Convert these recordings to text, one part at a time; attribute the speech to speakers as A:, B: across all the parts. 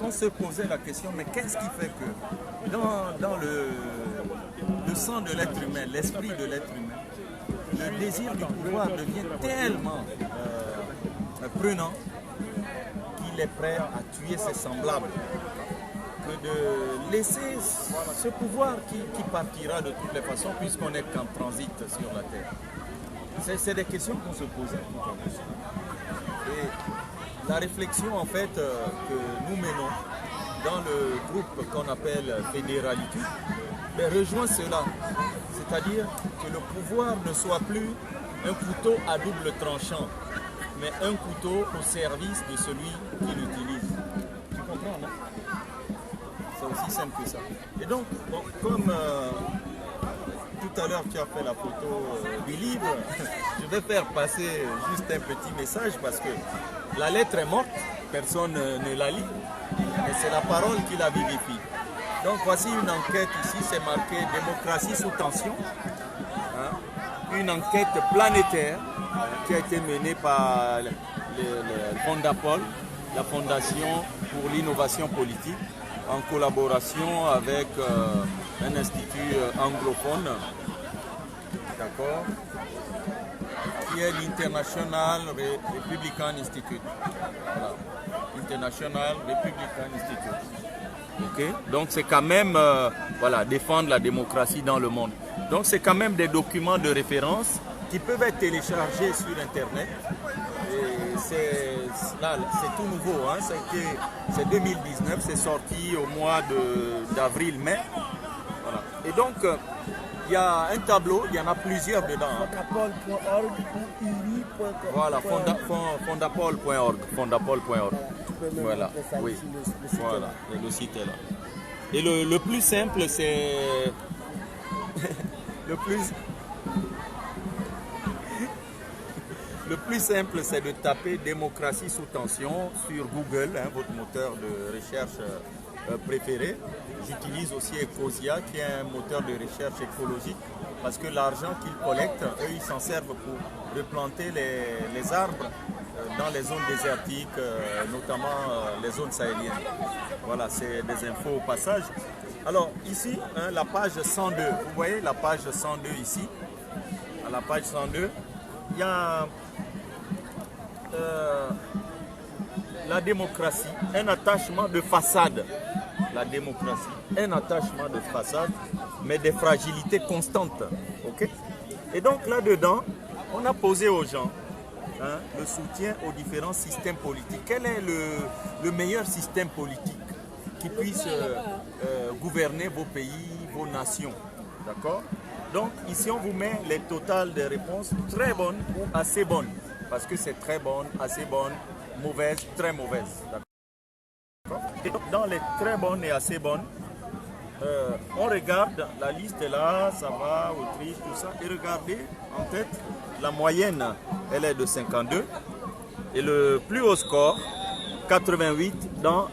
A: On se posait la question, mais qu'est-ce qui fait que dans le sang de l'être humain, l'esprit de l'être humain, le désir du pouvoir devient tellement prenant qu'il est prêt à tuer ses semblables, que de laisser ce pouvoir qui partira de toutes les façons puisqu'on est qu'en transit sur la terre. C'est des questions qu'on se posait. Et la réflexion en fait que nous menons dans le groupe qu'on appelle Fédéralité rejoint cela, c'est-à-dire que le pouvoir ne soit plus un couteau à double tranchant, mais un couteau au service de celui qui l'utilise. Tu comprends, non? C'est aussi simple que ça. Et donc, bon, comme tout à l'heure tu as fait la photo du livre, je vais faire passer juste un petit message parce que la lettre est morte, personne ne la lit, mais c'est la parole qui la vivifie. Donc voici une enquête ici, c'est marqué démocratie sous tension, hein, une enquête planétaire qui a été menée par le Fondapol, la Fondation pour l'innovation politique, en collaboration avec un institut anglophone, d'accord, qui est l'International Republican Institute. Voilà. International Republican Institute. Okay. Donc c'est quand même voilà, défendre la démocratie dans le monde. Donc c'est quand même des documents de référence qui peuvent être téléchargés sur Internet. C'est tout nouveau, hein. C'est 2019, c'est sorti au mois d'avril-mai. Voilà. Et donc, il y a un tableau, il y en a plusieurs dedans.
B: Fondapol.org ou uri.com.
A: Voilà, fondapol.org. Fondapol.org. Voilà, oui. Voilà, le site est là. Et le plus simple, c'est... Le plus simple, c'est de taper démocratie sous tension sur Google, hein, votre moteur de recherche préféré. J'utilise aussi Ecosia, qui est un moteur de recherche écologique, parce que l'argent qu'ils collectent, eux, ils s'en servent pour replanter les arbres dans les zones désertiques, notamment les zones sahéliennes. Voilà, c'est des infos au passage. Alors ici, hein, la page 102, vous voyez la page 102 ici. À la page 102, il y a la démocratie, un attachement de façade. La démocratie, un attachement de façade, mais des fragilités constantes. Okay? Et donc là-dedans, on a posé aux gens hein, le soutien aux différents systèmes politiques. Quel est le meilleur système politique qui puisse gouverner vos pays, vos nations? D'accord? Donc ici, on vous met les totales des réponses très bonnes ou assez bonnes. Parce que c'est très bonne, assez bonne, mauvaise, très mauvaise. Et donc, dans les très bonnes et assez bonnes, on regarde, la liste est là, ça va, Autriche, tout ça. Et regardez, en tête, la moyenne, elle est de 52. Et le plus haut score, 88, dans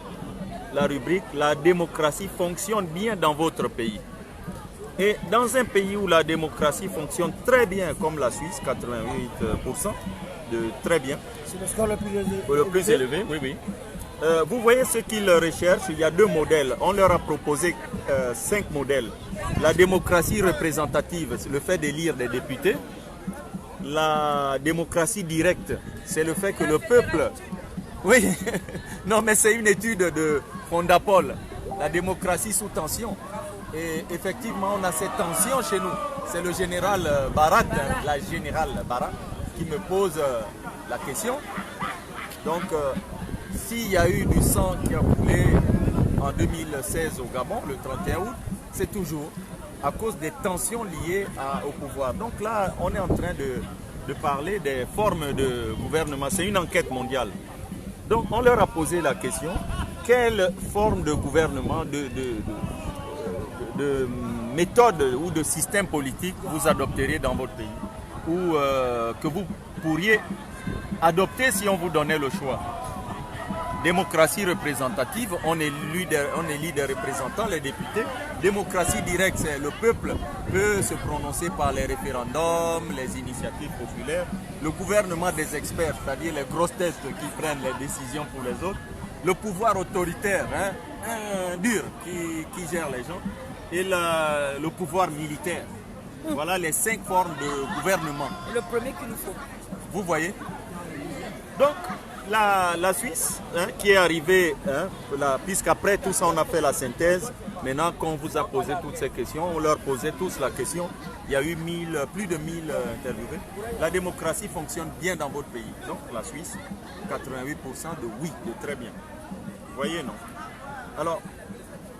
A: la rubrique « La démocratie fonctionne bien dans votre pays ». Et dans un pays où la démocratie fonctionne très bien, comme la Suisse, 88%, de très bien.
B: C'est le score le plus élevé.
A: Le plus élevé, oui, oui. Vous voyez ce qu'ils recherchent, il y a 2 modèles. On leur a proposé 5 modèles. La démocratie représentative, c'est le fait d'élire des députés. La démocratie directe, c'est le fait que le peuple... Oui, non mais c'est une étude de Fondapol. La démocratie sous tension. Et effectivement, on a cette tension chez nous. C'est le général Barat, la générale Barat, qui me pose la question. Donc, s'il y a eu du sang qui a coulé en 2016 au Gabon, le 31 août, c'est toujours à cause des tensions liées au pouvoir. Donc là, on est en train de parler des formes de gouvernement. C'est une enquête mondiale. Donc, on leur a posé la question, quelle forme de gouvernement, de méthode ou de système politique vous adopteriez dans votre pays ou que vous pourriez adopter si on vous donnait le choix. Démocratie représentative, on élit des représentants, les députés. Démocratie directe, c'est le peuple peut se prononcer par les référendums, les initiatives populaires. Le gouvernement des experts, c'est-à-dire les grosses têtes qui prennent les décisions pour les autres. le pouvoir autoritaire, dur, qui gère les gens, et le pouvoir militaire. Voilà les 5 formes de gouvernement.
C: Le premier qu'il nous faut.
A: Vous voyez? Donc, la Suisse, qui est arrivée, puisqu'après tout ça, on a fait la synthèse. Maintenant, quand on vous a posé toutes ces questions, on leur posait tous la question. Il y a eu plus de 1000 interviewés. La démocratie fonctionne bien dans votre pays. Donc, la Suisse, 88% de oui, de très bien. Vous voyez, non? Alors,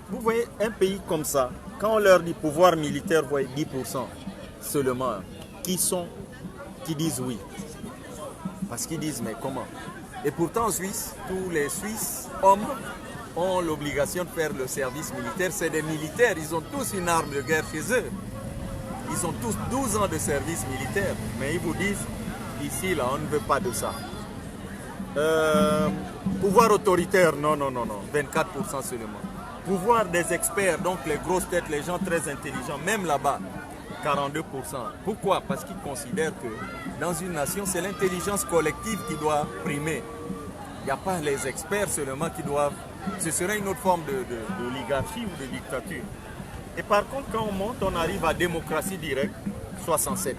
A: vous voyez, un pays comme ça, quand on leur dit pouvoir militaire, vous voyez 10% seulement qui disent oui. Parce qu'ils disent, mais comment? Et pourtant en Suisse, tous les Suisses hommes ont l'obligation de faire le service militaire. C'est des militaires, ils ont tous une arme de guerre chez eux. Ils ont tous 12 ans de service militaire. Mais ils vous disent, ici, là, on ne veut pas de ça. Pouvoir autoritaire, non, 24% seulement. Pouvoir des experts, donc les grosses têtes, les gens très intelligents, même là-bas, 42%. Pourquoi? Parce qu'ils considèrent que dans une nation, c'est l'intelligence collective qui doit primer. Il n'y a pas les experts seulement qui doivent... Ce serait une autre forme d'oligarchie ou de dictature. Et par contre, quand on monte, on arrive à démocratie directe, 67.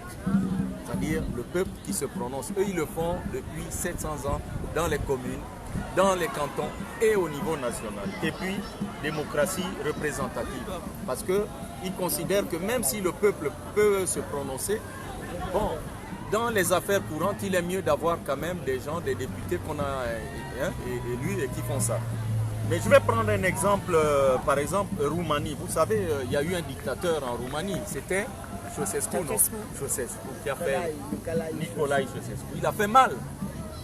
A: C'est-à-dire le peuple qui se prononce. Eux, ils le font depuis 700 ans dans les communes, dans les cantons et au niveau national. Et puis, démocratie représentative. Parce qu'ils considèrent que même si le peuple peut se prononcer, bon, dans les affaires courantes, il est mieux d'avoir quand même des gens, des députés qu'on a élus et qui font ça. Mais je vais prendre un exemple, par exemple, Roumanie. Vous savez, il y a eu un dictateur en Roumanie, c'était Ceausescu, qui a fait Nicolae Ceausescu. Il a fait mal.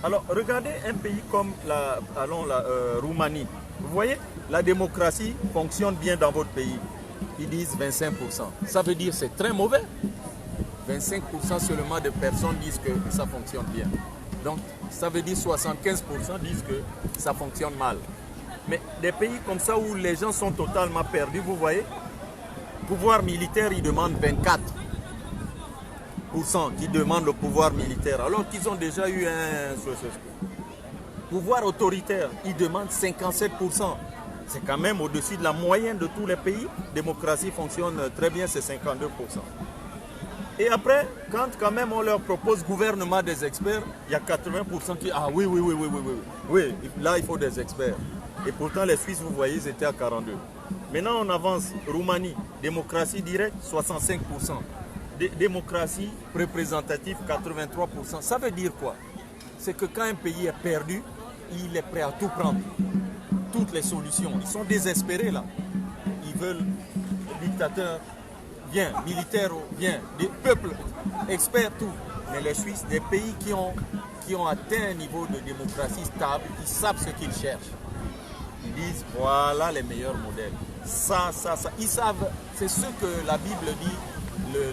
A: Alors, regardez un pays comme la Roumanie. Vous voyez, la démocratie fonctionne bien dans votre pays. Ils disent 25%. Ça veut dire que c'est très mauvais. 25% seulement de personnes disent que ça fonctionne bien. Donc, ça veut dire 75% disent que ça fonctionne mal. Mais des pays comme ça où les gens sont totalement perdus, vous voyez, pouvoir militaire, ils demandent 24% qui demandent le pouvoir militaire, alors qu'ils ont déjà eu un pouvoir autoritaire, ils demandent 57%. C'est quand même au-dessus de la moyenne de tous les pays. La démocratie fonctionne très bien, c'est 52%. Et après, quand même on leur propose gouvernement des experts, il y a 80% qui disent ah oui, là il faut des experts. Et pourtant les Suisses, vous voyez, ils étaient à 42. Maintenant on avance, Roumanie, démocratie directe, 65%. Démocratie représentative, 83%. Ça veut dire quoi? C'est que quand un pays est perdu, il est prêt à tout prendre. Toutes les solutions. Ils sont désespérés là. Ils veulent dictateurs, bien, militaires, bien, des peuples, experts, tout. Mais les Suisses, des pays qui ont atteint un niveau de démocratie stable, ils savent ce qu'ils cherchent. Ils disent, voilà les meilleurs modèles. Ça. Ils savent, c'est ce que la Bible dit,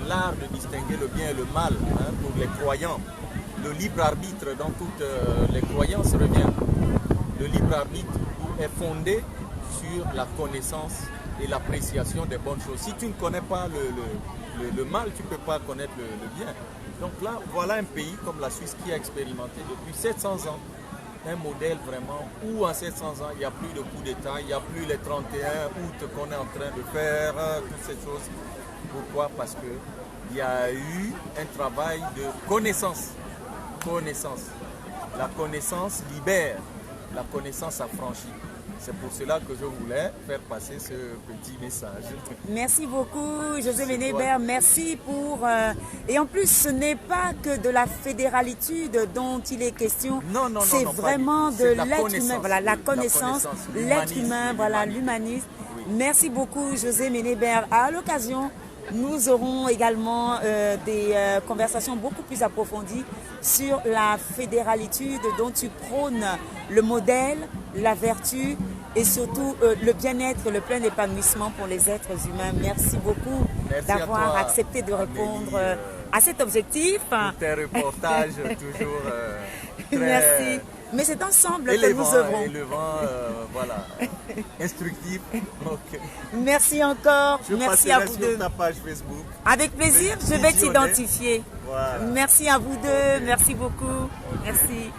A: l'art de distinguer le bien et le mal pour les croyants. Le libre arbitre dans toutes les croyances revient. Le libre arbitre est fondé sur la connaissance et l'appréciation des bonnes choses. Si tu ne connais pas le mal, tu ne peux pas connaître le bien. Donc là, voilà un pays comme la Suisse qui a expérimenté depuis 700 ans un modèle vraiment où en 700 ans, il n'y a plus de coup d'État, il n'y a plus les 31 août qu'on est en train de faire, toutes ces choses. Pourquoi? Parce qu'il y a eu un travail de connaissance. La connaissance libère, la connaissance affranchit. C'est pour cela que je voulais faire passer ce petit message.
C: Merci beaucoup, José Ménébert. Merci pour... Et en plus, ce n'est pas que de la fédéralitude dont il est question.
A: Non,
C: c'est vraiment de l'être humain. Voilà, la
A: connaissance,
C: l'être humain, voilà, l'humanisme. Oui. Merci beaucoup, José Ménébert. À l'occasion, nous aurons également des conversations beaucoup plus approfondies sur la fédéralitude dont tu prônes le modèle, la vertu et surtout le bien-être, le plein épanouissement pour les êtres humains. Merci beaucoup d'avoir accepté de répondre à cet objectif.
A: Pour tes reportages toujours très...
C: Merci. Mais c'est ensemble
A: élevant,
C: que nous œuvrons.
A: Élevant, voilà, instructif. Okay.
C: Merci encore. Merci à vous deux.
A: Sur ta page Facebook.
C: Avec plaisir, je vais t'identifier.
A: Voilà.
C: Merci à vous deux. Merci beaucoup. Merci.